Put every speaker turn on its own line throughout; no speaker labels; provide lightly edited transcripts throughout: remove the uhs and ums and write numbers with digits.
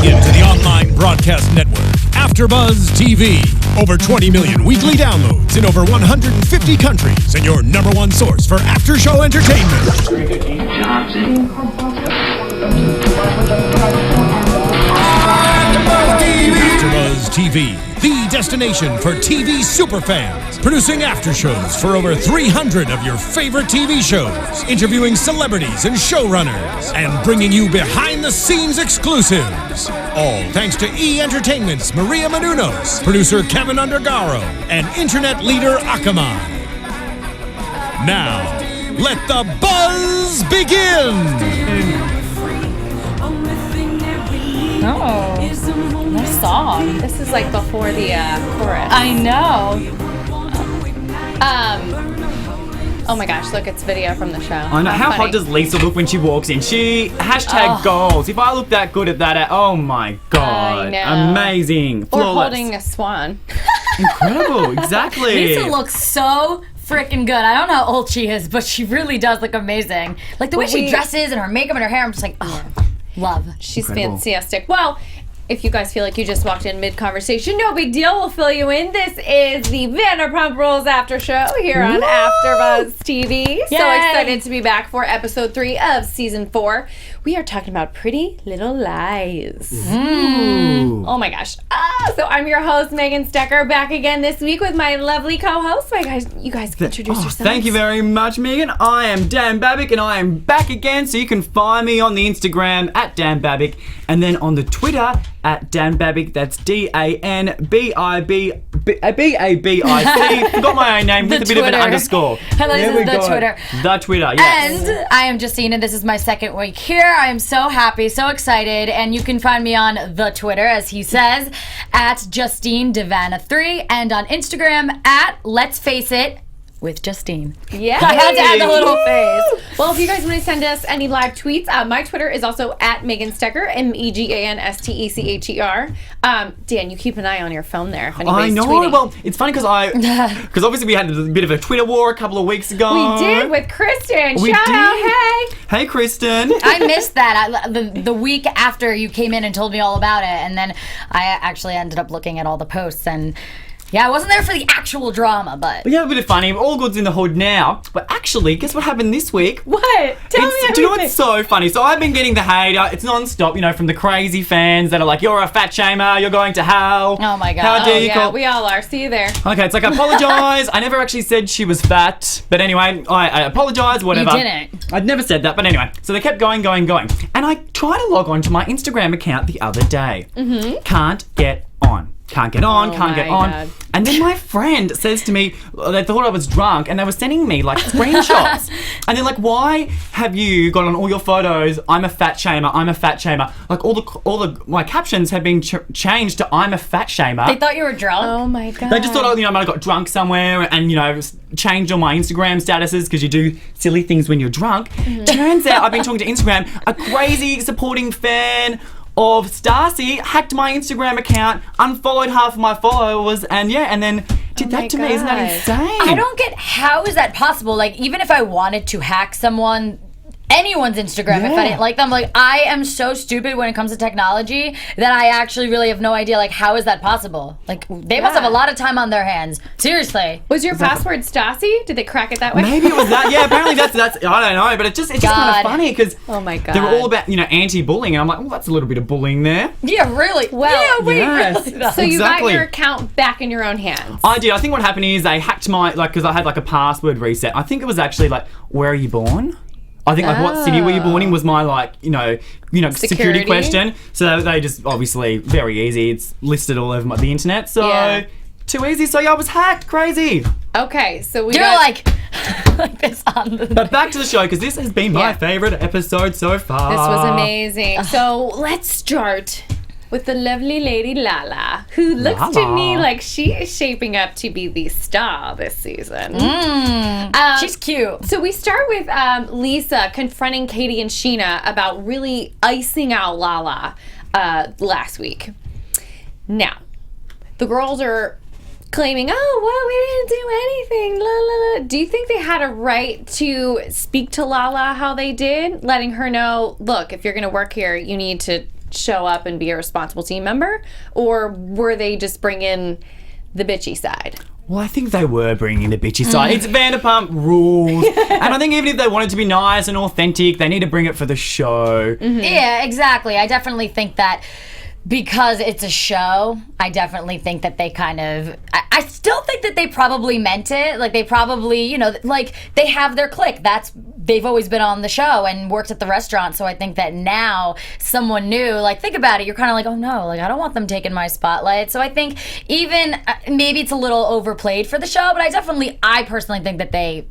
tuning in to the online broadcast network, AFTERBUZZ TV. Over 20 million weekly downloads in over 150 countries, and your number one source for after-show entertainment. AFTERBUZZ TV, the destination for TV superfans. Producing aftershows for over 300 of your favorite TV shows. Interviewing celebrities and showrunners. And bringing you behind-the-scenes exclusives. All thanks to E! Entertainment's Maria Menounos, producer Kevin Undergaro, and internet leader Akamai. Now, let the buzz begin!
Oh, nice song.
This is like before the chorus.
I know.
Oh my gosh, look, it's video from the show.
I know. How hot does Lisa look when she walks in? She #goals. If I look that good at that, oh my god,
I know.
Amazing,
Or
flawless,
holding a swan.
incredible, exactly.
Lisa looks so freaking good. I don't know how old she is, but she really does look amazing. Like the way she dresses and her makeup and her hair, I'm just like, oh, love.
She's
Incredible.
fantastic. Well, if you guys feel like you just walked in mid-conversation, no big deal. We'll fill you in. This is the Vanderpump Rules after show here on AFTERBUZZ TV. So excited to be back for episode 3 of season 4. We are talking about Pretty Little Lies. Oh my gosh. So I'm your host, Megan Stecher, back again this week with my lovely co-host. You guys can introduce yourselves.
Thank you very much, Megan. I am Dan Babic, and I am back again. So you can find me on the Instagram at Dan Babic, and then on the Twitter at Dan Babic. That's DANBIBABIC. Forgot my own name with a bit of an underscore.
Hello, this is the Twitter.
The Twitter, yes.
And I am Justine, and this is my second week here. I am so happy, so excited, and you can find me on the Twitter, as he says, at Justine DiVanna 3, and on Instagram at Let's Face It with Justine.
Yeah.
I had to add the little face.
Well, if you guys want to send us any live tweets, my Twitter is also at Megan Stecher, MEGANSTECHER. Dan, you keep an eye on your phone there. If anybody's tweeting.
Well, it's funny because obviously we had a bit of a Twitter war a couple of weeks ago.
We did with Kristen.
We
Shout
did.
out, hey.
Hey, Kristen.
I missed that. The week after you came in and told me all about it, and then I actually ended up looking at all the posts, and yeah, I wasn't there for the actual drama, but
Yeah, a bit of funny. All good's in the hood now. But actually, guess what happened this week?
What? Tell me
Do you know
everything.
what's so funny? So I've been getting the hate. It's non-stop, from the crazy fans that are like, you're a fat shamer, you're going to hell.
Oh my God.
How dare you
Yeah,
call...
we all are. See you there.
Okay, it's like, I apologise. I never actually said she was fat. But anyway, I apologise, whatever.
You didn't.
I'd never said that. But anyway, so they kept going. And I tried to log on to my Instagram account the other day. Can't get on. Can't get on.
God.
And then my friend says to me, they thought I was drunk, and they were sending me like screenshots. And they're like, why have you got on all your photos, I'm a fat shamer, I'm a fat shamer? Like all my captions have been changed to I'm a fat shamer.
they thought you were drunk.
Oh my God.
They just thought, I might have got drunk somewhere and, changed all my Instagram statuses because you do silly things when you're drunk. Turns out I've been talking to Instagram, a crazy supporting fan of Stacy hacked my Instagram account, unfollowed half of my followers, and then did that to me. Isn't that insane?
I don't get how is that possible. Like, even if I wanted to hack anyone's Instagram, if I didn't like them, like, I am so stupid when it comes to technology that I actually really have no idea, like, how is that possible? Like, they must have a lot of time on their hands. Seriously.
Was your password Stassi? Did they crack it that way?
Maybe it was that. Yeah, apparently that's I don't know, but it's just kind of funny because
Oh my God.
they were all about anti-bullying, and I'm like, well, that's a little bit of bullying there.
Yeah, really.
Well,
yeah, wait,
yes.
really.
So you got
Exactly.
your account back in your own hands.
I did. I think what happened is they hacked my because I had like a password reset. I think it was actually like, where are you born? I think like what city were you born in was my security question. So they just obviously very easy. It's listed all over the internet. So too easy. So yeah, I was hacked. Crazy.
Okay, so we
You're
got...
like this on the...
But back to the show because this has been my favorite episode so far.
This was amazing. So let's start with the lovely lady Lala, who looks to me like she is shaping up to be the star this season.
She's cute.
So we start with Lisa confronting Katie and Scheana about really icing out Lala last week. Now, the girls are claiming, oh, well, we didn't do anything. La, la, la. Do you think they had a right to speak to Lala how they did? Letting her know, look, if you're going to work here, you need to show up and be a responsible team member, or were they just bringing the bitchy side?
Well, I think they were bringing the bitchy side. It's Vanderpump Rules. And I think even if they wanted to be nice and authentic, they need to bring it for the show.
Yeah, exactly. I definitely think that because it's a show, I definitely think that they kind of... I still think that they probably meant it. Like, they probably, you know, like, they have their clique. They've always been on the show and worked at the restaurant, so I think that now someone new, like, think about it, you're kind of like, oh no, like, I don't want them taking my spotlight. So I think even, maybe it's a little overplayed for the show, but I personally think that they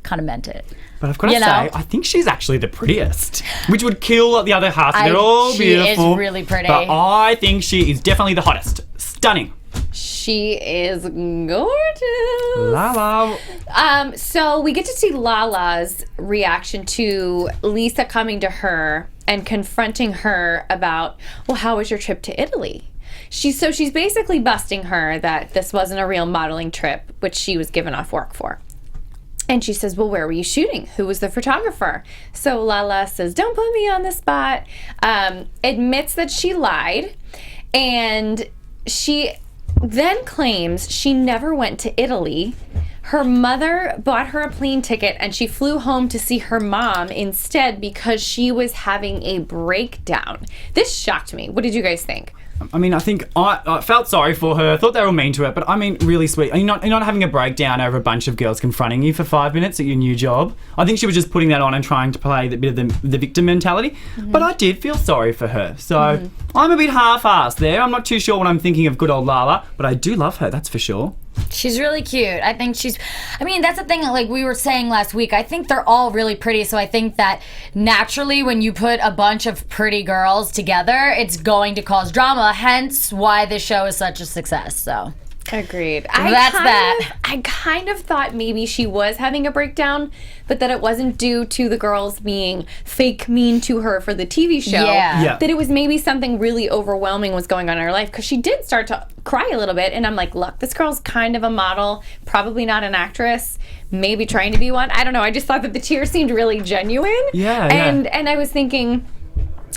kind of meant it.
But I've got to say, I think she's actually the prettiest, which would kill the other half. They're all beautiful.
She is really pretty.
But I think she is definitely the hottest. Stunning.
She is gorgeous.
Lala.
So we get to see Lala's reaction to Lisa coming to her and confronting her about, well, how was your trip to Italy? She's basically busting her that this wasn't a real modeling trip, which she was given off work for. And she says, well, where were you shooting? Who was the photographer? So Lala says, don't put me on the spot. Admits that she lied. And she then claims she never went to Italy. Her mother bought her a plane ticket and she flew home to see her mom instead because she was having a breakdown. This shocked me. What did you guys think?
I mean, I think I felt sorry for her. I thought they were mean to her, but I mean, really sweet. You're not having a breakdown over a bunch of girls confronting you for 5 minutes at your new job. I think she was just putting that on and trying to play the bit of the victim mentality. But I did feel sorry for her. So I'm a bit half-assed there. I'm not too sure what I'm thinking of good old Lala, but I do love her, that's for sure.
She's really cute. I think that's the thing, like we were saying last week, I think they're all really pretty, so I think that naturally when you put a bunch of pretty girls together, it's going to cause drama, hence why this show is such a success, so...
Agreed.
I
kind of thought maybe she was having a breakdown, but that it wasn't due to the girls being fake mean to her for the TV show.
Yeah.
That it was maybe something really overwhelming was going on in her life, because she did start to cry a little bit, and I'm like, look, this girl's kind of a model, probably not an actress, maybe trying to be one. I don't know. I just thought that the tears seemed really genuine. And I was thinking,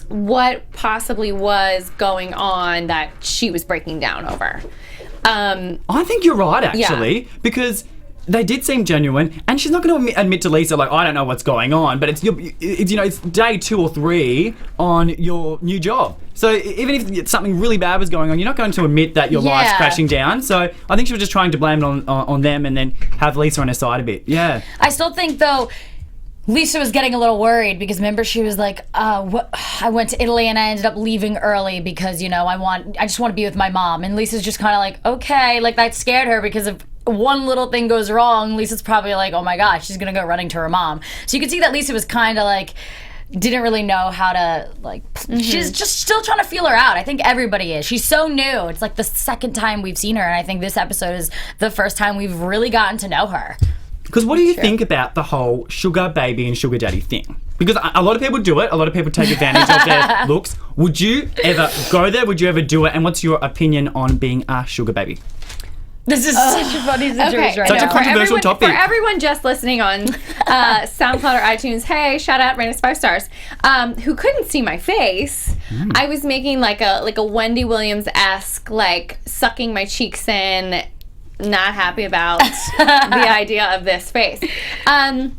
what possibly was going on that she was breaking down over?
I think you're right, actually, because they did seem genuine, and she's not going to admit to Lisa, like, I don't know what's going on, but it's day 2 or 3 on your new job. So even if something really bad was going on, you're not going to admit that your life's crashing down. So I think she was just trying to blame it on them and then have Lisa on her side a bit. Yeah.
I still think, though, Lisa was getting a little worried because remember she was like, I went to Italy and I ended up leaving early because, you know, I just want to be with my mom. And Lisa's just kind of like, okay, like that scared her because if one little thing goes wrong, Lisa's probably like, oh my gosh, she's going to go running to her mom. So you could see that Lisa was kind of like, didn't really know how to, like, she's just still trying to feel her out. I think everybody is. She's so new. It's like the second time we've seen her, and I think this episode is the first time we've really gotten to know her.
Because what do you think about the whole sugar baby and sugar daddy thing? Because a lot of people do it. A lot of people take advantage of their looks. Would you ever go there? Would you ever do it? And what's your opinion on being a sugar baby?
This is such a funny situation right
Such
now.
a controversial topic.
For everyone just listening on SoundCloud or iTunes, hey, shout out, rate us 5 stars, who couldn't see my face, I was making like a Wendy Williams-esque, like, sucking my cheeks in, not happy about the idea of this face. I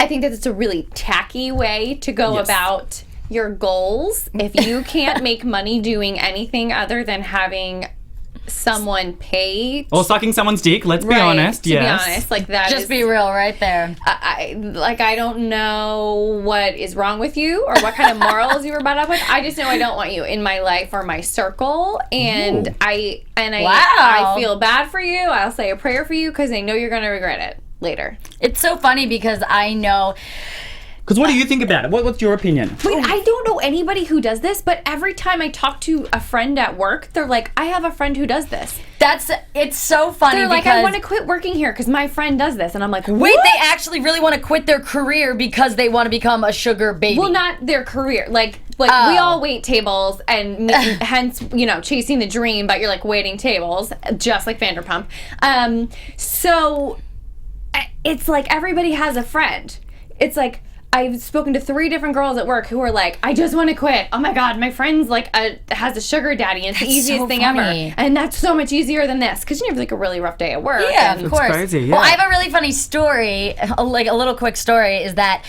think that it's a really tacky way to go about your goals. If you can't make money doing anything other than having someone pay
or sucking someone's dick, let's be honest.
To be honest, like that.
Just be real right there.
I don't know what is wrong with you or what kind of morals you were brought up with. I just know I don't want you in my life or my circle, and I feel bad for you. I'll say a prayer for you because I know you're going to regret it later.
It's so funny because I know.
Because what do you think about it? What's your opinion?
Wait, I don't know anybody who does this, but every time I talk to a friend at work, they're like, I have a friend who does this.
It's so funny.
They're like, I want to quit working here because my friend does this. And I'm like, what?
Wait, they actually really want to quit their career because they want to become a sugar baby.
Well, not their career. Like we all wait tables and hence, you know, chasing the dream, but you're like waiting tables, just like Vanderpump. So it's like everybody has a friend. It's like, I've spoken to 3 different girls at work who are like, I just want to quit. Oh my God, my friend's like has a sugar daddy. And it's the easiest thing ever. And that's so much easier than this. Because you have like a really rough day at work.
Yeah, of course.
Crazy, yeah.
Well, I have a really funny story, like a little quick story, is that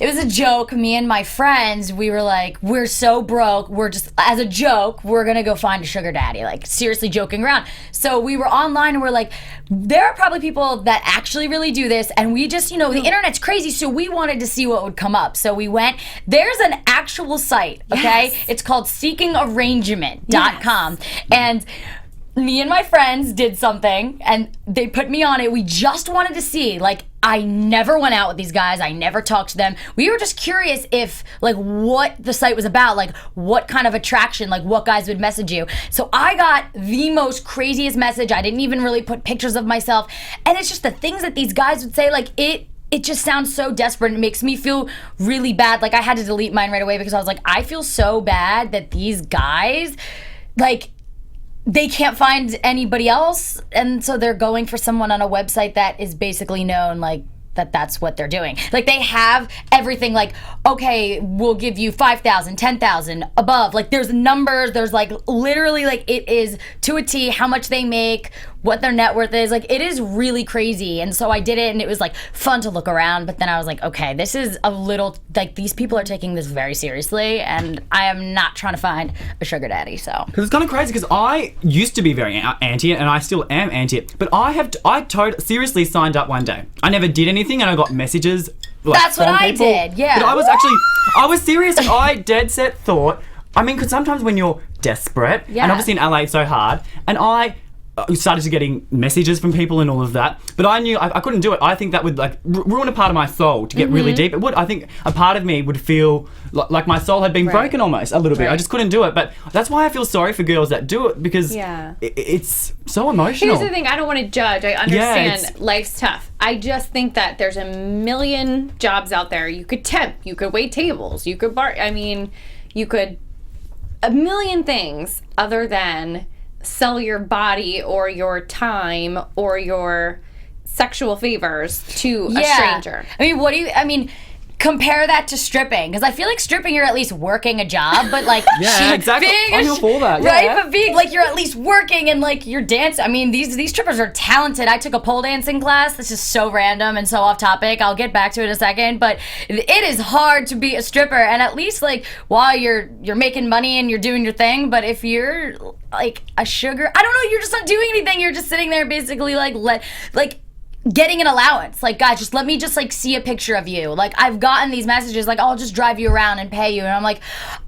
it was a joke. Me and my friends, we were like, we're so broke. We're just, as a joke, we're going to go find a sugar daddy. Like, seriously joking around. So we were online and we're like, there are probably people that actually really do this. And we just, the internet's crazy. So we wanted to see what would come up. So we went, there's an actual site, okay? Yes. It's called seekingarrangement.com. Yes. And me and my friends did something and they put me on it. We just wanted to see, like, I never went out with these guys. I never talked to them. We were just curious if, like, what the site was about, like, what kind of attraction, like, what guys would message you. So I got the most craziest message. I didn't even really put pictures of myself. And it's just the things that these guys would say, like, it just sounds so desperate. It makes me feel really bad. Like, I had to delete mine right away because I was like, I feel so bad that these guys, like, they can't find anybody else, and so they're going for someone on a website that is basically known, like, that's what they're doing. Like, they have everything, like, okay, we'll give you 5,000, 10,000 above. Like, there's numbers, there's, like, literally, like, it is to a T how much they make, what their net worth is. Like, it is really crazy. And so I did it, and it was, like, fun to look around. But then I was like, okay, this is a little, like, these people are taking this very seriously, and I am not trying to find a sugar daddy, so.
Because it's kind of crazy, because I used to be very anti it, and I still am anti it. But I seriously signed up one day. I never did anything, and I got messages. Like,
that's what I did, yeah.
But I was serious. I dead set thought, I mean, because sometimes when you're desperate, and obviously in LA it's so hard, and I started to getting messages from people and all of that, but I knew I couldn't do it. I think that would, like, ruin a part of my soul to get really deep. It would. I think a part of me would feel like my soul had been broken almost a little bit. I just couldn't do it. But that's why I feel sorry for girls that do it, because it's so emotional.
Here's the thing, I don't want to judge. I understand life's tough. I just think that there's a million jobs out there. You could temp, you could wait tables, you could you could a million things other than sell your body or your time or your sexual favors to a stranger.
I mean, compare that to stripping, because I feel like stripping, you're at least working a job, but like
exactly. I'm all for that.
Right,
yeah.
but being like, you're at least working and like you're dancing. I mean, these strippers are talented. I took a pole dancing class. This is so random and so off topic. I'll get back to it in a second, but it is hard to be a stripper, and at least like while you're making money and you're doing your thing. But if you're like a sugar, I don't know, you're just not doing anything. You're just sitting there basically getting an allowance. Like, guys, just let me just like see a picture of you. Like, I've gotten these messages like, I'll just drive you around and pay you. And I'm like,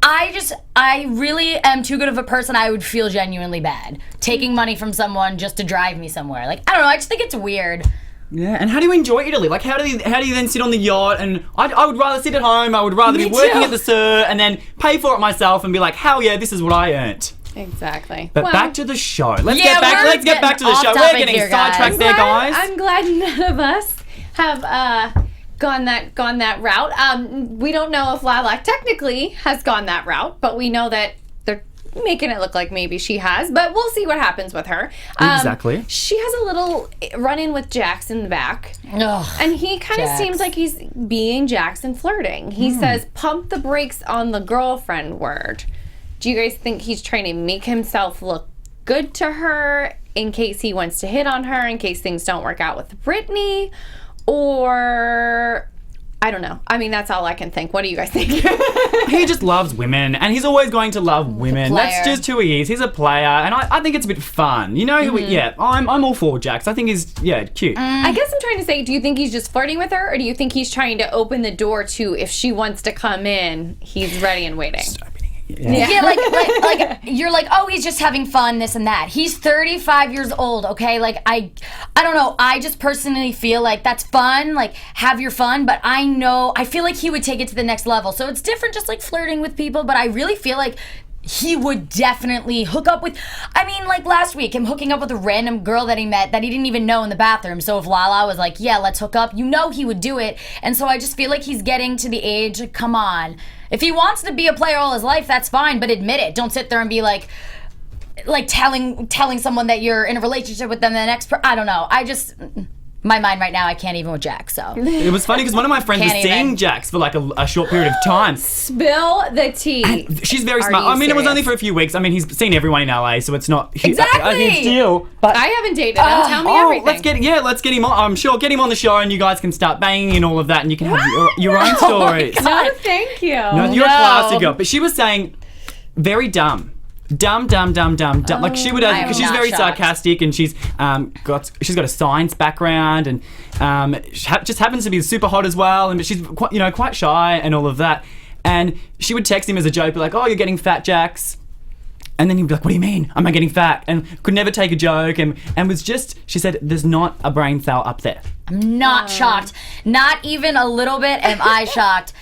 I really am too good of a person. I would feel genuinely bad taking money from someone just to drive me somewhere. Like, I don't know, I just think it's weird.
Yeah, and how do you enjoy Italy? Like, how do you then sit on the yacht? And I would rather sit at home. I would rather be working at the Sur and then pay for it myself and be like, hell yeah, this is what I earned.
Exactly.
But back to the show. Let's get back to the show. We're getting sidetracked there, guys.
I'm glad none of us have gone that route. We don't know if Lilac technically has gone that route, but we know that they're making it look like maybe she has. But we'll see what happens with her.
Exactly.
She has a little run-in with Jax in the back.
Ugh,
and he kind of seems like he's being Jax and flirting. He says, pump the brakes on the girlfriend word. Do you guys think he's trying to make himself look good to her in case he wants to hit on her, in case things don't work out with Brittany? Or, I don't know. I mean, that's all I can think. What do you guys think?
He just loves women, and he's always going to love women. That's just who he is. He's a player, and I think it's a bit fun. You know, I'm all for Jax. I think he's, cute.
I guess I'm trying to say, do you think he's just flirting with her, or do you think he's trying to open the door to, if she wants to come in, he's ready and waiting?
Yeah, like you're like, oh, he's just having fun, this and that. He's 35 years old, okay? Like, I don't know. I just personally feel like that's fun. Like, have your fun. But I feel like he would take it to the next level. So it's different just like flirting with people. But I really feel like he would definitely hook up with, I mean, like last week, him hooking up with a random girl that he met that he didn't even know in the bathroom. So if Lala was like, yeah, let's hook up, he would do it. And so I just feel like he's getting to the age, like, come on. If he wants to be a player all his life, that's fine, but admit it. Don't sit there and be like telling someone that you're in a relationship with them the next I don't know. my mind right now, I can't even with Jax, so.
It was funny because one of my friends was
Can't
seeing
even.
Jax for like a short period of time.
Spill the tea.
And she's very
Are
smart.
you
I mean, it was
serious?
only for a few weeks. I mean, he's seen everyone in LA, so it's not a
Exactly.
huge deal. But
I haven't dated him. Tell me everything.
let's get him on. I'm sure get him on the show, and you guys can start banging and all of that, and you can have your own stories.
No, thank you.
No, you're a classy girl. But she was saying very dumb. Dumb. Like she would,
I am
because she's
not
very
shocked.
sarcastic, and she's got a science background, and just happens to be super hot as well, and but she's quite shy and all of that. And she would text him as a joke, be like, "Oh, you're getting fat, Jax." And then he'd be like, "What do you mean? Am I getting fat?" And could never take a joke, and was just, she said, "There's not a brain cell up there."
I'm not shocked. Not even a little bit am I shocked.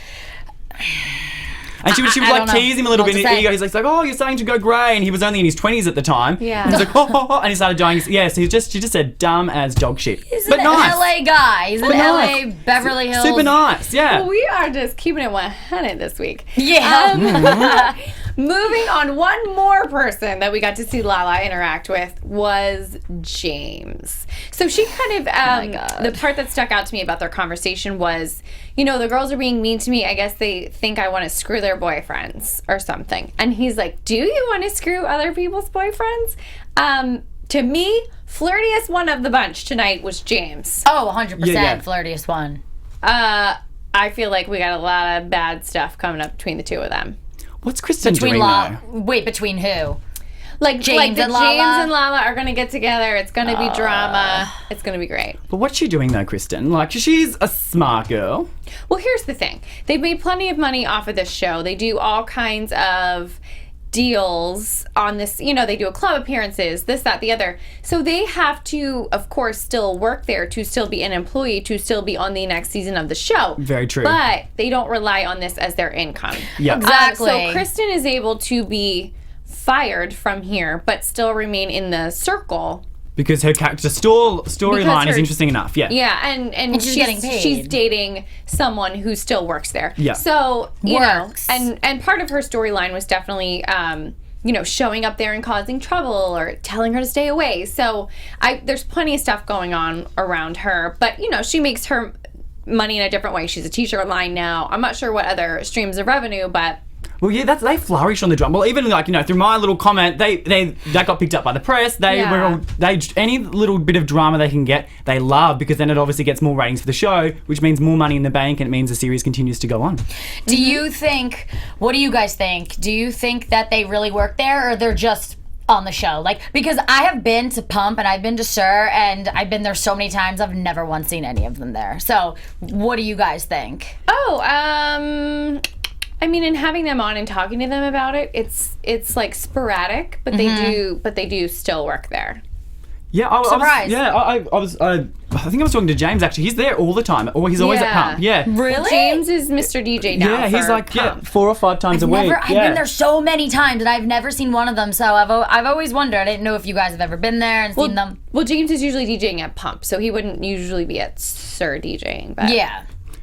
And she would
I
like
don't know
tease him a little
what
bit.
to say.
He's like, "Oh, you're starting to go grey," and he was only in his 20s at the time.
Yeah.
He's like, "Oh," and he started dying. Yeah, so she just said dumb as dog shit.
He's
but
an
nice.
LA guy. He's an
But
LA
nice.
Beverly Hills.
Super nice, yeah.
Well, we are just keeping it 100 this week.
Yeah.
Moving on, one more person that we got to see Lala interact with was James. So she kind of,
God.
the part that stuck out to me about their conversation was, the girls are being mean to me. I guess they think I want to screw their boyfriends or something. And he's like, do you want to screw other people's boyfriends? To me, flirtiest one of the bunch tonight was James.
Oh, 100%
Yeah.
flirtiest one.
I feel like we got a lot of bad stuff coming up between the two of them.
What's Kristen
Between
doing
Lala.
though?
Wait, between who?
Like
James
the
and Lala?
James and Lala are gonna get together. It's gonna be drama. It's gonna be great.
But what's she doing though, Kristen? Like, she's a smart girl.
Well, here's the thing. They've made plenty of money off of this show. They do all kinds of deals on this. They do club appearances, this, that, the other. So they have to, of course, still work there to still be an employee, to still be on the next season of the show.
Very true.
But they don't rely on this as their income.
Yeah.
Exactly.
So Kristen is able to be fired from here, but still remain in the circle.
Because her character storyline is
her-
interesting enough, yeah.
Yeah, and
she's getting paid.
She's dating someone who still works there.
Yeah.
So you
Works.
know, and part of her storyline was definitely showing up there and causing trouble or telling her to stay away. So there's plenty of stuff going on around her, but she makes her money in a different way. She's a t-shirt line now. I'm not sure what other streams of revenue, but
Well, yeah, they flourish on the drama. Well, even through my little comment, that got picked up by the press. Any little bit of drama they can get, they love, because then it obviously gets more ratings for the show, which means more money in the bank, and it means the series continues to go on.
Do you think, what do you guys think? Do you think that they really work there, or they're just on the show? Like, because I have been to Pump and I've been to Sir, and I've been there so many times, I've never once seen any of them there. So what do you guys think?
I mean, in having them on and talking to them about it, it's like sporadic, but they do still work there.
Yeah, I
Surprise.
I think I was talking to James actually. He's there all the time, or he's always at
Yeah.
Pump. Yeah,
Really?
James is Mr. DJ now.
yeah, he's
for
like
Pump.
4 or 5 times a week.
I've been there so many times and I've never seen one of them, so I've always wondered. I didn't know if you guys have ever been there and seen them.
Well, James is usually DJing at Pump, so he wouldn't usually be at Sir DJing. But
Yeah.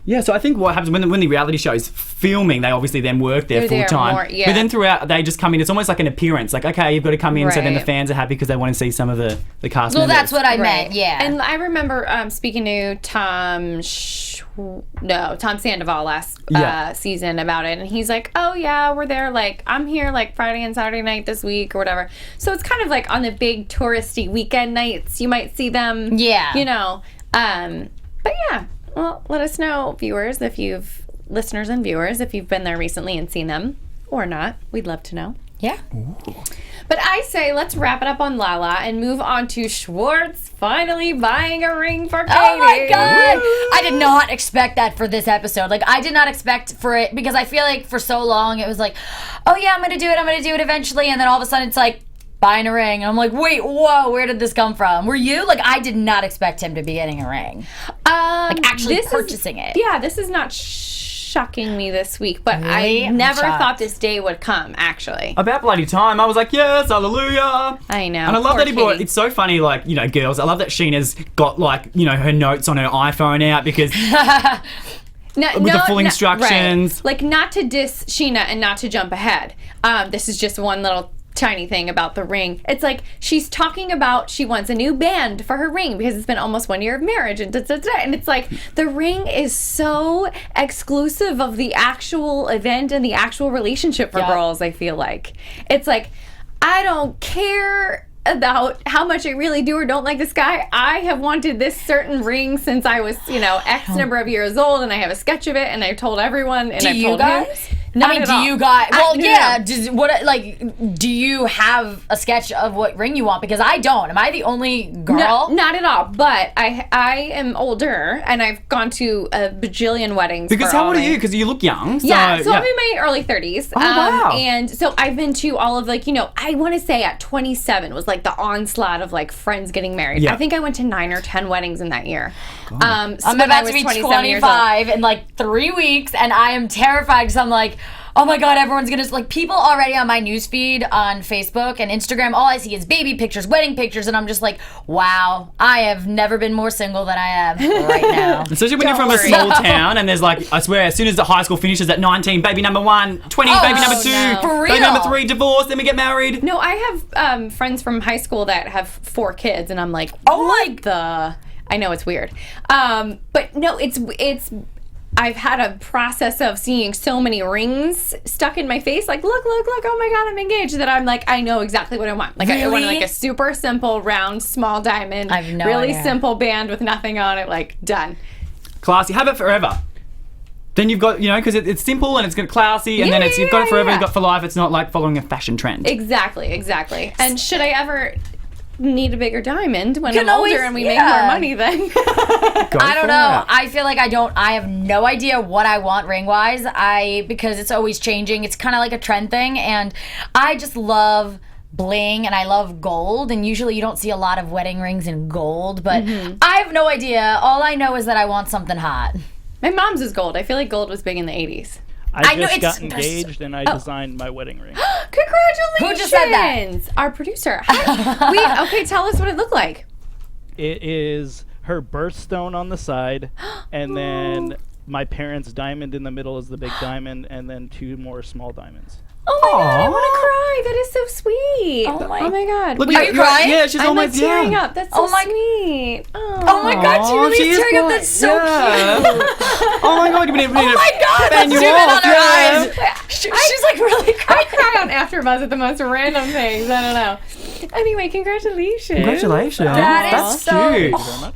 Yeah, so I think what happens when the reality show is filming, they obviously then work there
They're
full
there
time.
more, yeah.
But then throughout, they just come in. It's almost like an appearance. Like, okay, you've got to come in, so then the
Right.
fans are happy because they want to see some of the cast
Well,
members.
that's what I meant, yeah.
And I remember speaking to Tom Sandoval last season about it, and he's like, "Oh yeah, we're there. Like, I'm here like Friday and Saturday night this week or whatever." So it's kind of like on the big touristy weekend nights, you might see them.
Yeah.
But yeah. Well, let us know, listeners and viewers, if you've been there recently and seen them or not. We'd love to know.
Yeah.
But I say let's wrap it up on Lala and move on to Schwartz finally buying a ring for Katie.
Oh my God! I did not expect that for this episode. Like, I did not expect for it, because I feel like for so long it was like, oh yeah, I'm gonna do it eventually, and then all of a sudden it's like, buying a ring. And I'm like, wait, whoa, where did this come from? Were you? Like, I did not expect him to be getting a ring. Actually purchasing it.
Yeah, this is not shocking me this week, but
Really?
I
I'm
never
shocked.
thought this day would come, actually.
About bloody time. I was like, yes, hallelujah.
I know.
And I love
Poor
that he brought,
Katie.
it's so funny, like, girls, I love that Scheana's got, like, her notes on her iPhone out, because with the full instructions.
Right. Like, not to diss Scheana and not to jump ahead. This is just one little tiny thing about the ring. It's like she's talking about she wants a new band for her ring because it's been almost 1 year of marriage and and it's like the ring is so exclusive of the actual event and the actual relationship for girls. I feel like it's like I don't care about how much I really do or don't like this guy. I have wanted this certain ring since I was, X number of years old, and I have a sketch of it, and I've told everyone, and I've told him.
I mean, do you guys? Well, yeah. Do you have a sketch of what ring you want? Because I don't. Am I the only girl?
No, not at all. But I am older, and I've gone to a bajillion weddings.
Because how old are you? Because you look young. So,
I'm in my early 30s.
Oh, wow.
And so I've been to all of I want to say at 27 was like the onslaught of like friends getting married.
Yeah.
I think I went to 9 or 10 weddings in that year. So
I'm about to be 25 in like 3 weeks, and I am terrified because I'm like, oh my God, everyone's gonna, like, people already on my newsfeed on Facebook and Instagram, all I see is baby pictures, wedding pictures, and I'm just like, wow, I have never been more single than I am right now.
Especially when you're from a small town and there's like, I swear, as soon as the high school finishes at 19, baby number 1, 20, baby number 2,
For real?
baby number 3, divorce, then we get married.
No, I have friends from high school that have 4 kids, and I'm like, I know it's weird. But no, it's I've had a process of seeing so many rings stuck in my face, like, look, oh my God, I'm engaged, that I'm like, I know exactly what I want. Like, I want like a super simple, round, small diamond,
I have no
really
idea.
simple band with nothing on it, like, done.
Classy. Have it forever. Then you've got, because it's simple and it's got classy, and then you've got it forever, you've got for life. It's not like following a fashion trend.
Exactly. And should I ever need a bigger diamond when I'm
always-
older and we make more money, then
I don't know. I feel like I have no idea what I want ring wise. Because it's always changing. It's kind of like a trend thing, and I just love bling and I love gold, and usually you don't see a lot of wedding rings in gold, but I have no idea. All I know is that I want something hot.
my mom's is gold. I feel like gold was big in the 80s.
I
know
just got
it's-
engaged and I designed my wedding ring.
Congratulations!
Who just said that?
Our producer. Okay, tell us what it looked like.
It is her birthstone on the side, and then my parents' diamond in the middle is the big diamond, and then 2 more small diamonds.
Oh my God, I want to cry. That is so sweet.
Oh my-
God.
Look,
Are you crying?
Yeah, she's
I'm like
almost
tearing up. That's so sweet.
Oh my God, she really is tearing up. That's so cute.
Oh my God, you need
Oh my God,
fan
let's
you
zoom in
off,
on her
yeah.
eyes. She's like really
I
crying.
cry on AfterBuzz at the most random things. I don't know. Anyway, congratulations.
Congratulations.
That's so-
cute.
Thank you very much.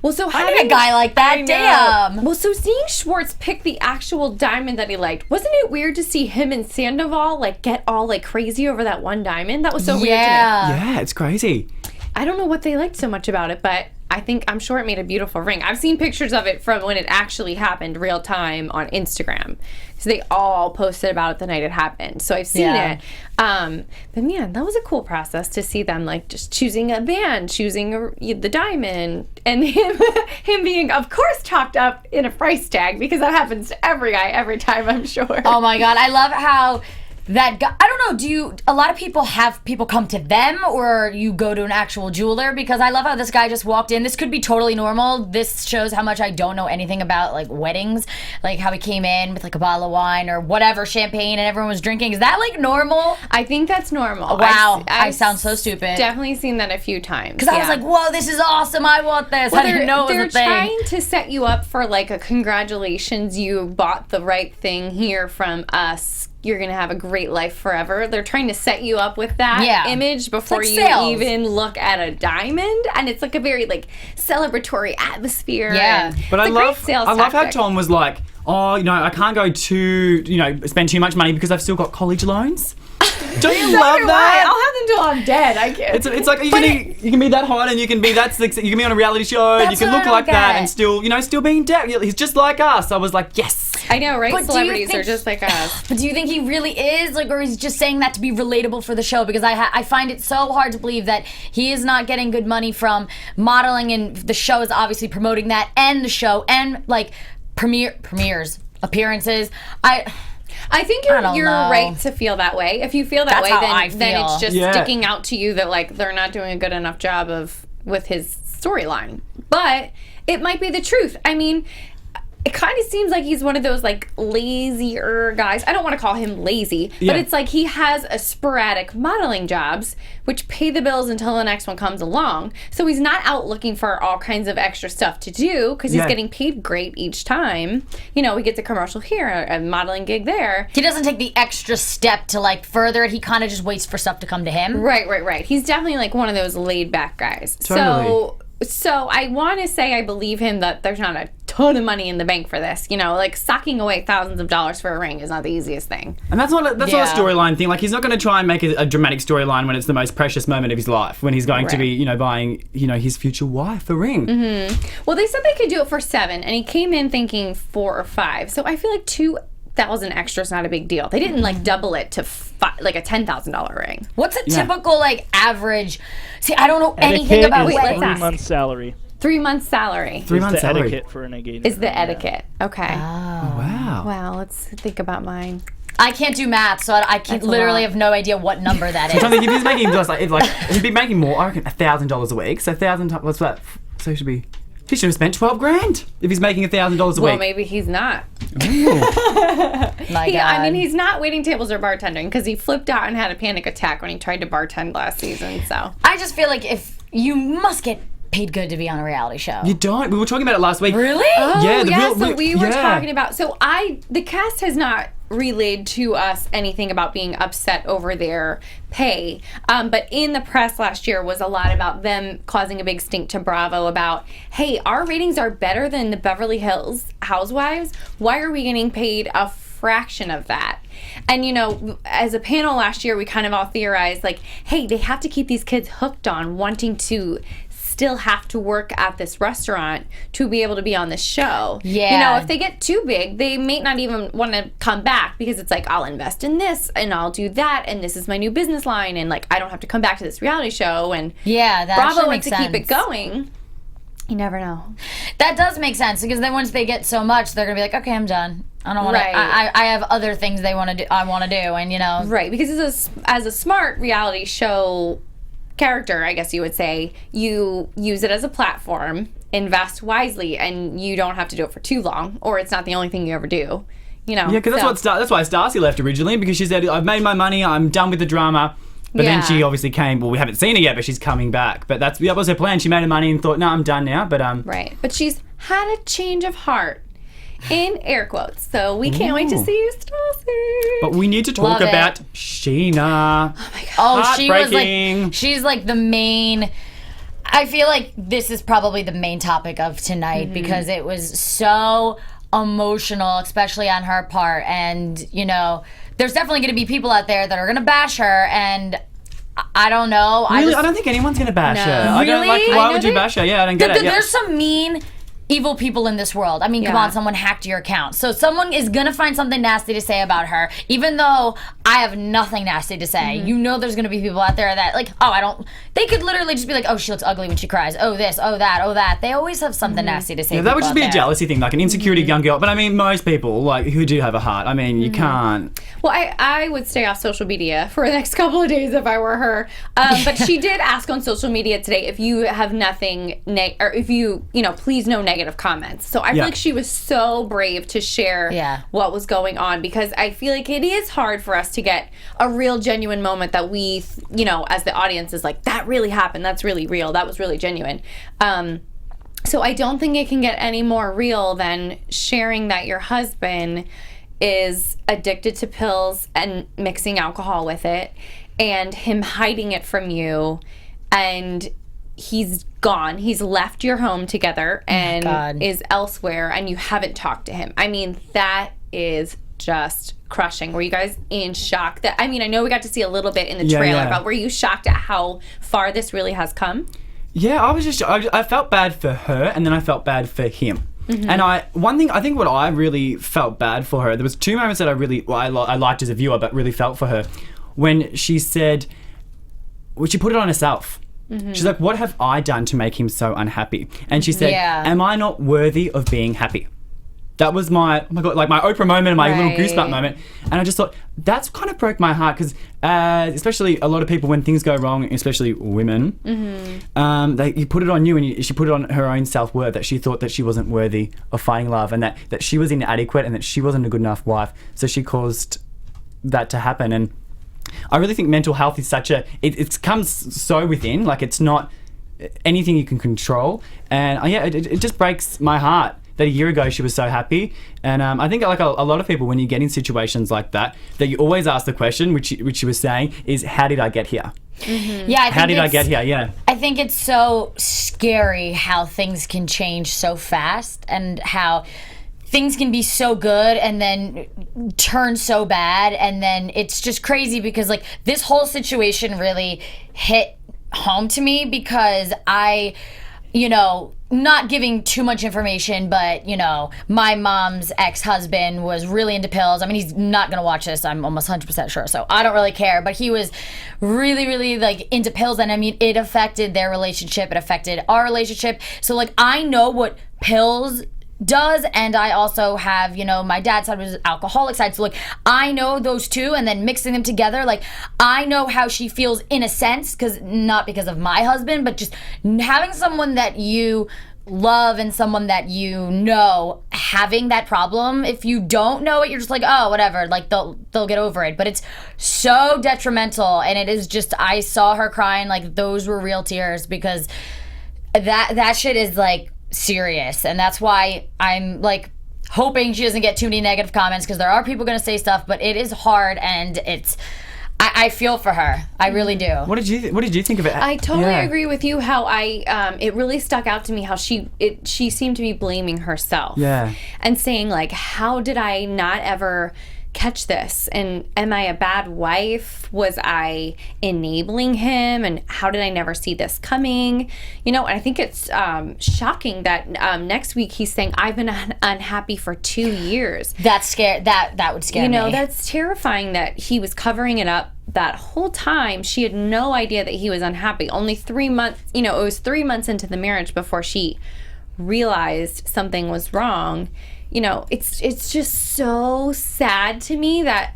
Well, so
I need a guy like that. Damn.
Well, so seeing Schwartz pick the actual diamond that he liked, wasn't it weird to see him and Sandoval like get all like crazy over that one diamond? That was so weird to me.
Yeah, it's crazy.
I don't know what they liked so much about it, but I'm sure it made a beautiful ring. I've seen pictures of it from when it actually happened real time on Instagram. So they all posted about it the night it happened. So I've seen it. But man, that was a cool process to see them like just choosing a band, choosing the diamond, and him being, of course, talked up in a price tag, because that happens to every guy every time, I'm sure.
Oh my God, I love how that guy, I don't know, a lot of people have people come to them, or you go to an actual jeweler? Because I love how this guy just walked in. This could be totally normal. This shows how much I don't know anything about like weddings, like how he came in with like a bottle of wine or whatever, champagne, and everyone was drinking. Is that like normal?
I think that's normal.
Wow, I
I've
sound so stupid.
Definitely seen that a few times.
Because I was like, whoa, this is awesome. I want this.
Well,
I didn't know it
they're
was a thing.
trying to set you up for like a congratulations, you bought the right thing here from us. You're going to have a great life forever. They're trying to set you up with that image before
like
you
sales.
even look at a diamond. And it's like a very like celebratory atmosphere.
Yeah.
And
But I
it's a great
love
sales
how
tactic.
Tom was like, oh, I can't go spend too much money because I've still got college loans. Don't you love that?
I'll have them till I'm dead. I can't.
It's like you can be that hot, and you can be you can be on a reality show, and you
That's
can
what
look
I
like
don't
that,
get.
and still be in debt. He's just like us. I was like, yes.
I know, right?
But do you
Celebrities
think-
are just like us.
But do you think he really is, like, or he's just saying that to be relatable for the show? Because I find it so hard to believe that he is not getting good money from modeling, and the show is obviously promoting that, and the show, and like premieres, appearances.
I think
I don't
you're
know.
right to feel that way. If you feel that
That's
way,
how I
then it's
feel.
just sticking out to you that like they're not doing a good enough job with his storyline. But it might be the truth. I mean, it kind of seems like he's one of those like lazier guys. I don't want to call him lazy,
Yeah.
but it's like he has a sporadic modeling jobs which pay the bills until the next one comes along. So he's not out looking for all kinds of extra stuff to do because he's
Yeah.
getting paid great each time. You know, he gets a commercial here, a modeling gig there.
He doesn't take the extra step to like further it. He kind of just waits for stuff to come to him.
Right. He's definitely like one of those laid back guys.
Totally.
So I want to say I believe him that there's not a ton of money in the bank for this. You know, like socking away thousands of dollars for a ring is not the easiest thing.
And that's not a
Yeah.
storyline thing. Like, he's not going to try and make a dramatic storyline when it's the most precious moment of his life, when he's going to be, you know, buying, you know, his future wife a ring.
Well, they said they could do it for $7,000, and he came in thinking $4,000 or $5,000. So I feel like $2,000 extra is not a big deal. They didn't like double it to like a $10,000 ring.
What's a
Yeah.
typical like average? See, I don't know anything
Etiquette
about
is
let's
3
ask.
months salary.
3 months salary
3
Is
months
the
salary.
etiquette for an engagement.
is the etiquette. Okay.
Wow.
Wow, let's think about mine.
I can't do math, so I
That's a
literally
lot.
have no idea what number that
I
is.
think if he's making just like, he'd be making more, I reckon, $1,000 a week. So 1,000 times, what's that? So he should have spent $12,000 if he's making $1,000 a
Well,
week.
maybe he's not.
My God.
I mean, he's not waiting tables or bartending because he flipped out and had a panic attack when he tried to bartend last season. So
I just feel like if you must get paid good to be on a reality show.
You don't. We were talking about it last week.
Really?
Oh,
Yeah, the
yeah.
real-
So we were
yeah.
talking about. So the cast has not relayed to us anything about being upset over their pay. But in the press last year was a lot about them causing a big stink to Bravo about, hey, our ratings are better than the Beverly Hills Housewives. Why are we getting paid a fraction of that? And you know, as a panel last year, we kind of all theorized like, hey, they have to keep these kids hooked on wanting to still have to work at this restaurant to be able to be on the show.
Yeah.
You know, if they get too big, they may not even want to come back because it's like, I'll invest in this and I'll do that and this is my new business line and like I don't have to come back to this reality show and
Yeah, that
Bravo
actually
wants
makes
to keep
sense.
it going. You never know.
That does make sense because then once they get so much, they're gonna be like, okay, I'm done. I don't want
Right.
to. I have other things they want to do. I want to do, and you know,
Right, because as a smart reality show character, I guess you would say, you use it as a platform, invest wisely, and you don't have to do it for too long, or it's not the only thing you ever do. You know?
Yeah, because that's why Stacy left originally, because she said, I've made my money, I'm done with the drama. But then
Yeah.
she obviously came, well, we haven't seen her yet, but she's coming back. But that was her plan. She made her money and thought, no, I'm done now. But
Right, but she's had a change of heart, in air quotes, so we can't wait to
Ooh.
see you, Stacy.
But we need to talk
Love it.
about Scheana.
oh, she was
Heartbreaking.
like, she's like the main. I feel like this is probably the main topic of tonight because it was so emotional, especially on her part, and you know, there's definitely going to be people out there that are going to bash her, and I don't know.
Really? I don't think anyone's going to bash
No.
her. I don't like,
Really?
why
I
would
know
you
they-
bash her? Yeah, I don't get it. Yeah.
There's some mean, evil people in this world. I mean, come
Yeah.
on, someone hacked your account. So someone is going to find something nasty to say about her, even though I have nothing nasty to say. You know there's going to be people out there that, like, oh, I don't... They could literally just be like, oh, she looks ugly when she cries. Oh, this, oh, that, oh, that. They always have something nasty to say.
Yeah, that would
people
just be
out
a
there.
jealousy thing, like an insecurity young girl. But I mean, most people, like, who do have a heart, I mean, you can't...
Well, I would stay off social media for the next couple of days if I were her. But she did ask on social media today if you have nothing, or if you know, please no negative comments. So I feel
Yeah.
like she was so brave to share
Yeah.
what was going on, because I feel like it is hard for us to get a real genuine moment that we, you know, as the audience is like, that really happened. That's really real. That was really genuine. So I don't think it can get any more real than sharing that your husband is addicted to pills and mixing alcohol with it, and him hiding it from you, and he's gone. He's left your home together and
God.
is elsewhere, and you haven't talked to him. I mean, that is just crushing. Were you guys in shock? That, I mean, I know we got to see a little bit in the
Yeah,
trailer,
yeah.
but were you shocked at how far this really has come?
Yeah, I felt bad for her, and then I felt bad for him. And I think what I really felt bad for her, there was two moments that I really, I liked as a viewer, but really felt for her, when she said, well, she put it on herself. She's like, what have I done to make him so unhappy? And she said,
Yeah.
am I not worthy of being happy? that was my, oh my God, like my Oprah moment, my little
Right.
goosebump moment. And I just thought, that's kind of broke my heart because especially a lot of people, when things go wrong, especially women, you put it on you, and she put it on her own self-worth, that she thought that she wasn't worthy of finding love, and that she was inadequate, and that she wasn't a good enough wife. So she caused that to happen. And I really think mental health is such a, it comes so within, like it's not anything you can control. And it just breaks my heart that a year ago she was so happy. And I think like a lot of people, when you get in situations like that you always ask the question, which she was saying, is how did I get here?
Mm-hmm. Yeah,
How did I get here? Yeah.
I think it's so scary how things can change so fast, and how things can be so good and then turn so bad, and then it's just crazy because like this whole situation really hit home to me because I, not giving too much information, but my mom's ex-husband was really into pills. I mean, he's not gonna watch this, I'm almost 100% sure, so I don't really care, but he was really, really like into pills, and I mean, it affected their relationship, it affected our relationship. So like, I know what pills does, and I also have, my dad's side was alcoholic side, so like I know those two, and then mixing them together, like I know how she feels in a sense, not because of my husband, but just having someone that you love and someone that having that problem. If you don't know it, you're just like, oh, whatever, like they'll get over it, but it's so detrimental. And it is just, I saw her crying, like those were real tears, because that shit is like serious. And that's why I'm like hoping she doesn't get too many negative comments, because there are people going to say stuff, but it is hard, and I feel for her. I really do.
What did you think of it?
I totally agree with you. How it really stuck out to me how she seemed to be blaming herself.
Yeah.
And saying like, how did I not ever catch this? And am I a bad wife? Was I enabling him? And how did I never see this coming? And I think it's shocking that next week he's saying, I've been unhappy for 2 years.
That's scary. That would scare me.
That's terrifying that he was covering it up that whole time. She had no idea that he was unhappy. Only 3 months, it was 3 months into the marriage before she realized something was wrong. It's just so sad to me that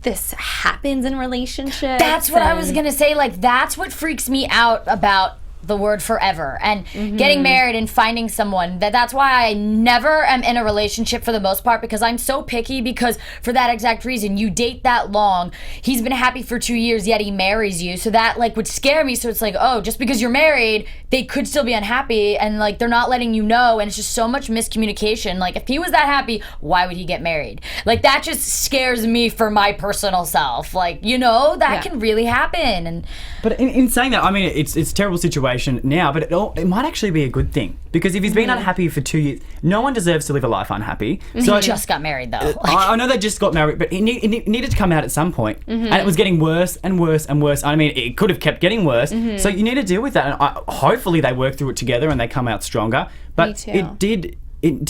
this happens in relationships.
That's what I was gonna say. Like, that's what freaks me out about the word forever and getting married and finding someone. That's why I never am in a relationship for the most part, because I'm so picky, because for that exact reason, you date that long, he's been happy for 2 years, yet he marries you, so that like would scare me. So it's like, oh, just because you're married, they could still be unhappy, and like they're not letting you know, and it's just so much miscommunication. Like, if he was that happy, why would he get married? Like, that just scares me for my personal self. Like, that can really happen.
But in saying that, I mean, it's a terrible situation now, but it might actually be a good thing, because if he's been unhappy for 2 years, no one deserves to live a life unhappy.
So he just got married, though.
I know they just got married, but it needed to come out at some point, and it was getting worse and worse and worse. I mean, it could have kept getting worse. So you need to deal with that, and hopefully they work through it together and they come out stronger. But it did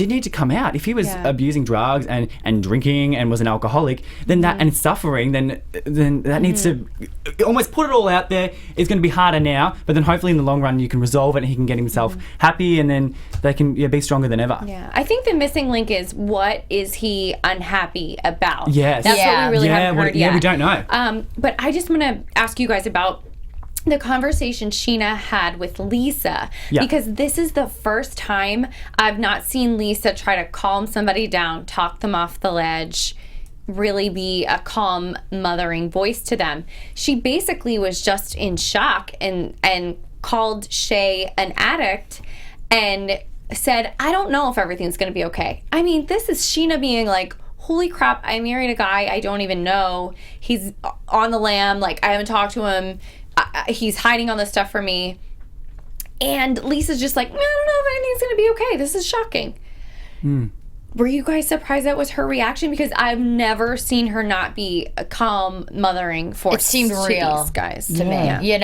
need to come out. If he was abusing drugs and drinking and was an alcoholic, then that and suffering, then that needs to almost put it all out there. It's going to be harder now, but then hopefully in the long run you can resolve it and he can get himself happy, and then they can be stronger than ever.
Yeah, I think the missing link is, what is he unhappy about?
Yes.
That's what we really haven't heard yet.
Yeah, we don't know.
But I just want to ask you guys about the conversation Scheana had with Lisa, because this is the first time I've not seen Lisa try to calm somebody down, talk them off the ledge, really be a calm, mothering voice to them. She basically was just in shock and called Shay an addict and said, I don't know if everything's going to be okay. I mean, this is Scheana being like, holy crap, I married a guy I don't even know. He's on the lam, like I haven't talked to him. He's hiding all this stuff from me. And Lisa's just like, I don't know if anything's going to be okay. This is shocking. Were you guys surprised that was her reaction? Because I've never seen her not be a calm, mothering force.
It seemed real
these guys
to me.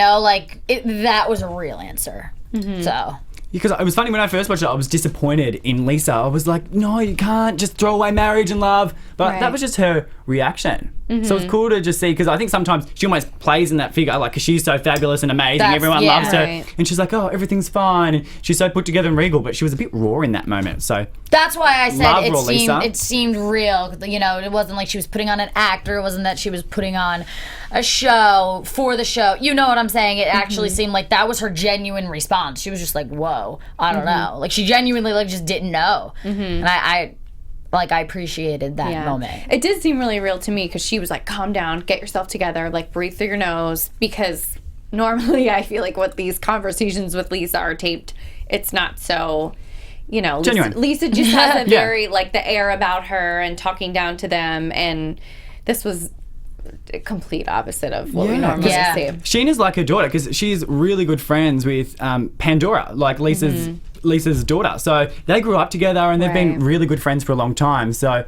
That was a real answer. So.
Because it was funny, when I first watched it, I was disappointed in Lisa. I was like, no, you can't just throw away marriage and love. But that was just her reaction. So it's cool to just see, because I think sometimes she almost plays in that figure, like, because she's so fabulous and amazing, everyone loves her, and she's like, oh, everything's fine, and she's so put together and regal, but she was a bit raw in that moment. So
that's why I said
Lisa.
it seemed real. You know, it wasn't like she was putting on an actor. It wasn't that she was putting on a show for the show. You know what I'm saying? It actually seemed like that was her genuine response. She was just like, whoa, I don't know. Like, she genuinely like just didn't know. And I appreciated that moment.
It did seem really real to me, because she was like, calm down, get yourself together, like, breathe through your nose, because normally I feel like what these conversations with Lisa are taped, it's not so, you know,
genuine.
Lisa just has a very, like, the air about her and talking down to them, and this was a complete opposite of what we normally see.
Scheana's like her daughter, because she's really good friends with Pandora, like Lisa's daughter. So they grew up together and they've been really good friends for a long time. So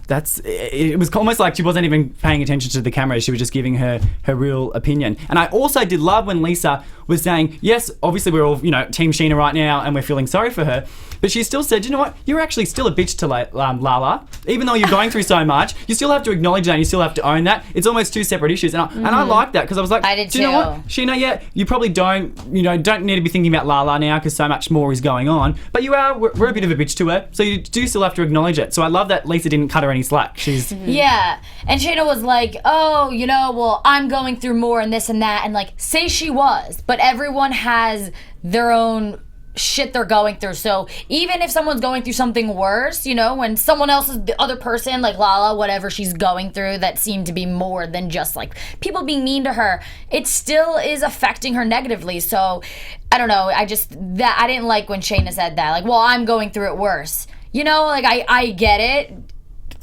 it was almost like she wasn't even paying attention to the camera. She was just giving her real opinion. And I also did love when Lisa was saying, yes, obviously we're all, Team Scheana right now and we're feeling sorry for her. But she still said, you know what, you're actually still a bitch to Lala. Even though you're going through so much, you still have to acknowledge that and you still have to own that. It's almost two separate issues. And I like that, because I was like,
I did
do you know what, Scheana, you probably don't need to be thinking about Lala now, because so much more is going on. But we're a bit of a bitch to her, so you do still have to acknowledge it. So I love that Lisa didn't cut her any slack. She's
Yeah. And Scheana was like, oh, well, I'm going through more and this and that. And like, say she was, but everyone has their own shit they're going through. So even if someone's going through something worse, when someone else is the other person, like Lala, whatever she's going through, that seemed to be more than just like people being mean to her, it still is affecting her negatively. So I don't know. I didn't like when Scheana said that, like, well, I'm going through it worse. Like I get it.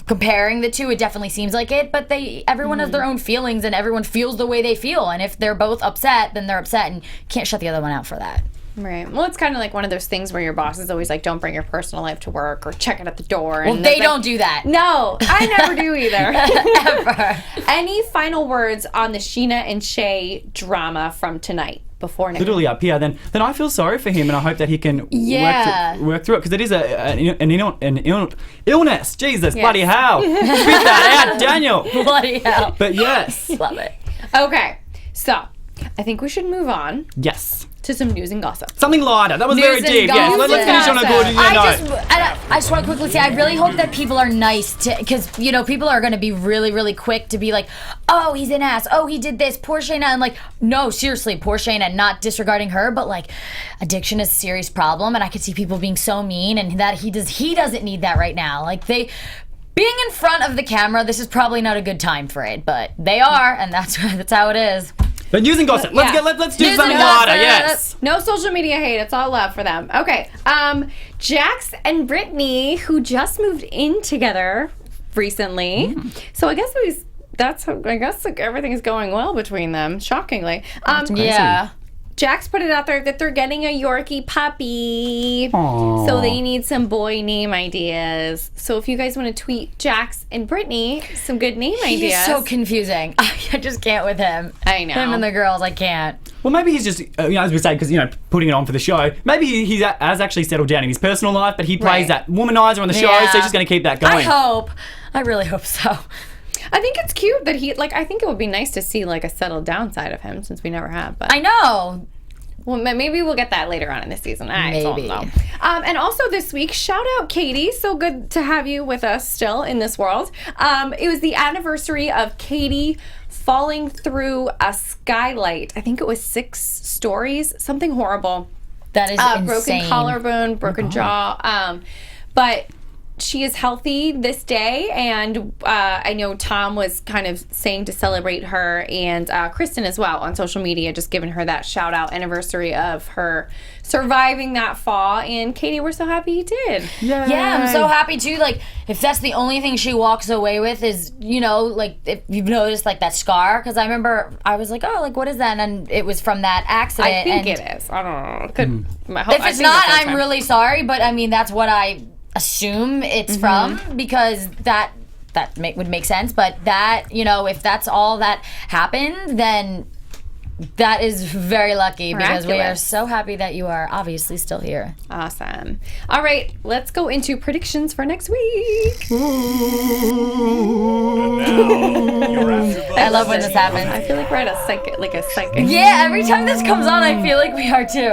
Comparing the two, it definitely seems like it, but everyone has their own feelings and everyone feels the way they feel, and if they're both upset, then they're upset, and you can't shut the other one out for that.
Right. Well, it's kind of like one of those things where your boss is always like, don't bring your personal life to work, or check it at the door.
Well, they don't do that.
No, I never do either.
Ever.
Any final words on the Scheana and Shay drama from tonight? Before
literally up here, then I feel sorry for him, and I hope that he can work through it, because it is an illness. Jesus, bloody hell. Spit that out, Daniel.
Bloody hell.
But yes.
Love it.
Okay, so I think we should move on.
Yes.
To some news and gossip.
Something lighter. That was
News
very
and
deep. Yes. Let's finish on a good note.
I just want to quickly say, I really hope that people are nice to, because people are going to be really, really quick to be like, oh, he's an ass. Oh, he did this. Poor Scheana. And like, no, seriously, poor Scheana. Not disregarding her, but like, addiction is a serious problem, and I could see people being so mean, and that he doesn't need that right now. Like being in front of the camera, this is probably not a good time for it, but they are, and that's how it is.
But news and gossip. Let's do something lighter. Yes.
No social media hate. It's all love for them. Okay. Jax and Brittany, who just moved in together recently. So I guess like everything is going well between them. Shockingly.
Yeah.
Jax put it out there that they're getting a Yorkie puppy.
Aww.
So they need some boy name ideas. So if you guys want to tweet Jax and Brittany some good name ideas.
He's so confusing. I just can't with him.
I know.
Him and the girls, I can't.
Well, maybe he's just, as we say, because, putting it on for the show, maybe he has actually settled down in his personal life, but he plays that womanizer on the show, so he's just going to keep that going.
I really hope so.
I think it's cute that I think it would be nice to see like a settled down side of him, since we never have. But
I know.
Well, maybe we'll get that later on in this season. I don't know.
Maybe.
And also this week, shout out Katie. So good to have you with us still in this world. It was the anniversary of Katie falling through a skylight. I think it was 6 stories, something horrible.
That is insane.
Broken collarbone, broken jaw. But she is healthy this day, and I know Tom was kind of saying to celebrate her, and Kristen as well on social media, just giving her that shout out anniversary of her surviving that fall. And Katie, we're so happy you did.
Yay. Yeah, I'm so happy too. Like, if that's the only thing she walks away with is, like, if you've noticed like that scar, because I remember I was like, oh, like, what is that? And it was from that accident.
I think it is. I don't know.
If it's not, I'm really sorry, but I mean, that's what I assume it's from, because that would make sense. But that, if that's all that happened, then that is very lucky, because we are so happy that you are obviously still here.
Awesome. All right, let's go into predictions for next week.
I love when this happens.
I feel like we're at a psychic.
Yeah, every time this comes on, I feel like we are too.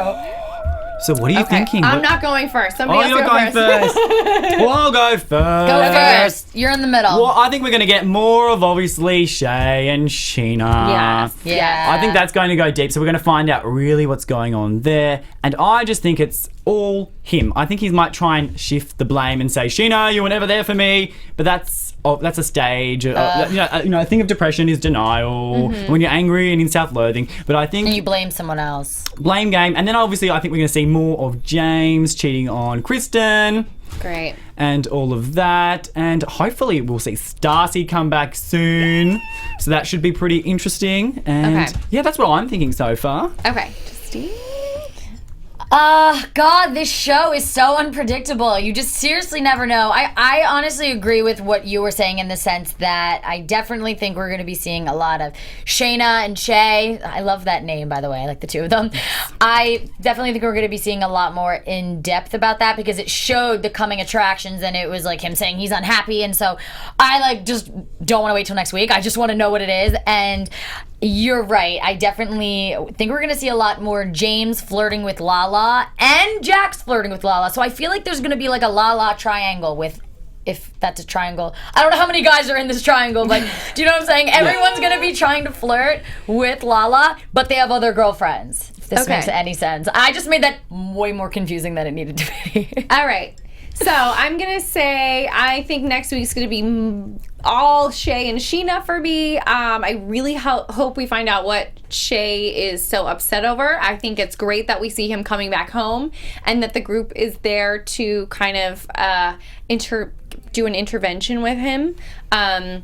So what are you thinking?
I'm not going first. Somebody else
you're
go
going first. Well, I'll go first.
Go first. You're in the middle.
Well, I think we're going to get more of obviously Shay and Scheana.
Yes.
Yeah.
I think that's going to go deep. So we're going to find out really what's going on there. And I just think it's all him. I think he might try and shift the blame and say, Scheana, you were never there for me. But that's a stage. A thing of depression is denial. When you're angry and in self-loathing. But I think...
And you blame someone else.
Blame game. And then obviously I think we're going to see more of James cheating on Kristen.
Great.
And all of that. And hopefully we'll see Stacy come back soon. So that should be pretty interesting. And yeah, that's what I'm thinking so far.
Okay. Justine?
God, this show is so unpredictable. You just seriously never know. I honestly agree with what you were saying in the sense that I definitely think we're going to be seeing a lot of Scheana and Shay. I love that name, by the way. I like the two of them. I definitely think we're going to be seeing a lot more in depth about that because it showed the coming attractions and it was like him saying he's unhappy. And so I just don't want to wait till next week. I just want to know what it is. And you're right. I definitely think we're going to see a lot more James flirting with Lala and Jax flirting with Lala. So I feel like there's going to be like a Lala triangle with, if that's a triangle. I don't know how many guys are in this triangle, but do you know what I'm saying? Everyone's going to be trying to flirt with Lala, but they have other girlfriends, if this makes any sense. I just made that way more confusing than it needed to be.
All right. So I'm going to say I think next week's going to be all Shay and Scheana for me. I really hope we find out what Shay is so upset over. I think it's great that we see him coming back home and that the group is there to kind of do an intervention with him. And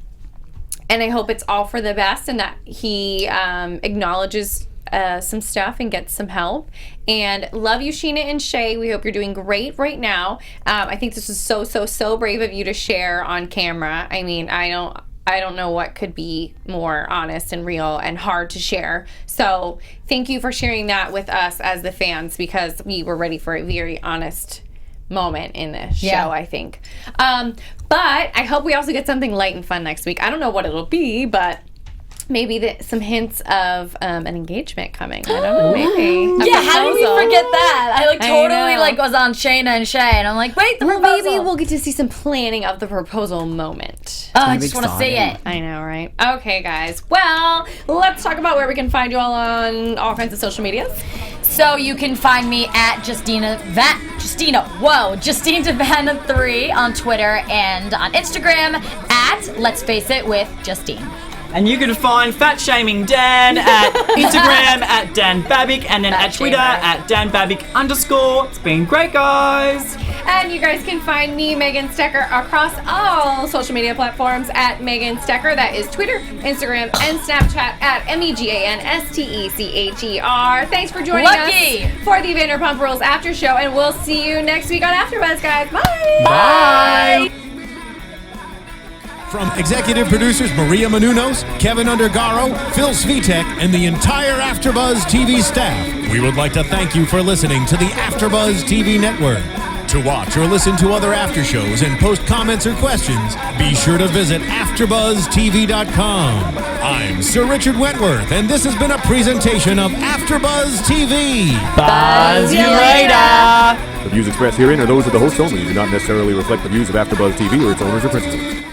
I hope it's all for the best and that he acknowledges some stuff and get some help. And love you, Scheana and Shay. We hope you're doing great right now. I think this is so brave of you to share on camera. I mean, I don't know what could be more honest and real and hard to share. So thank you for sharing that with us as the fans because we were ready for a very honest moment in this show, I think. But I hope we also get something light and fun next week. I don't know what it'll be, but maybe some hints of an engagement coming. I don't know, maybe.
Yeah, how did we forget that? I totally was on Scheana and Shay, and I'm like, wait, the proposal.
Maybe we'll get to see some planning of the proposal moment.
Oh, I just want to see it.
I know, right? Okay, guys. Well, let's talk about where we can find you all on all kinds of social medias.
So you can find me at Justine DiVanna 3 on Twitter and on Instagram at Let's Face It with Justine.
And you can find Fat Shaming Dan at Instagram at Dan Babic and then at Twitter at Dan Babic _. It's been great, guys.
And you guys can find me, Megan Stecher, across all social media platforms at Megan Stecher. That is Twitter, Instagram, and Snapchat at MEGANSTECHER. Thanks for joining us for the Vanderpump Rules After Show, and we'll see you next week on AfterBuzz, guys. Bye.
Bye.
From executive producers Maria Menounos, Kevin Undergaro, Phil Svitek, and the entire AfterBuzz TV staff, we would like to thank you for listening to the AfterBuzz TV network. To watch or listen to other after shows and post comments or questions, be sure to visit AfterBuzzTV.com. I'm Sir Richard Wentworth, and this has been a presentation of AfterBuzz TV.
Buzz you later.
The views expressed herein are those of the host only and do not necessarily reflect the views of AfterBuzz TV or its owners or principals.